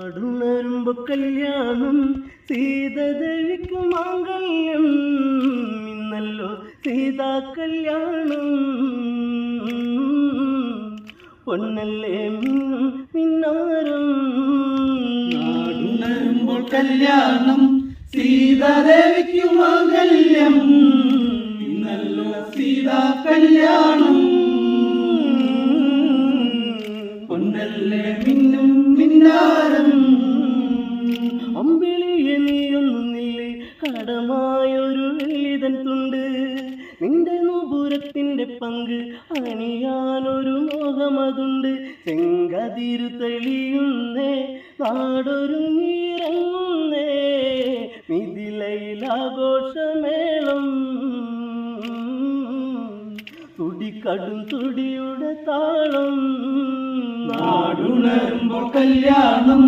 നാടുണരുമ്പോ കല്യാണം സീതാദേവിക്ക് മാംഗല്യം ഇന്നല്ലോ സീതാ കല്യാണം പൊന്നല്ലേ മിന്നാരം നാടുണരുമ്പോൾ കല്യാണം സീതാദേവിക്ക് മാംഗല്യം ഇന്നല്ലോ സീതാ കല്യാണം പൊന്നല്ലേ മിന്നും മിന്നാരം അമ്പിളിയെ നീയൊന്നുന്നില്ലേ കടമായൊരു വെള്ളിതൻ തുണ്ട് നിന്റെ നൂപുരത്തിൻ്റെ പങ്ക് അണിയാനൊരു മോഹമതുണ്ട് ചെങ്കതിരു തെളിയുന്നേ നാടൊരുങ്ങിയിറങ്ങുന്നേ മിഥിലയിലാഘോഷമേളം തുടിക്കടും തുടിയുടെ താളം നാടുണരുമ്പോൾ കല്യാണം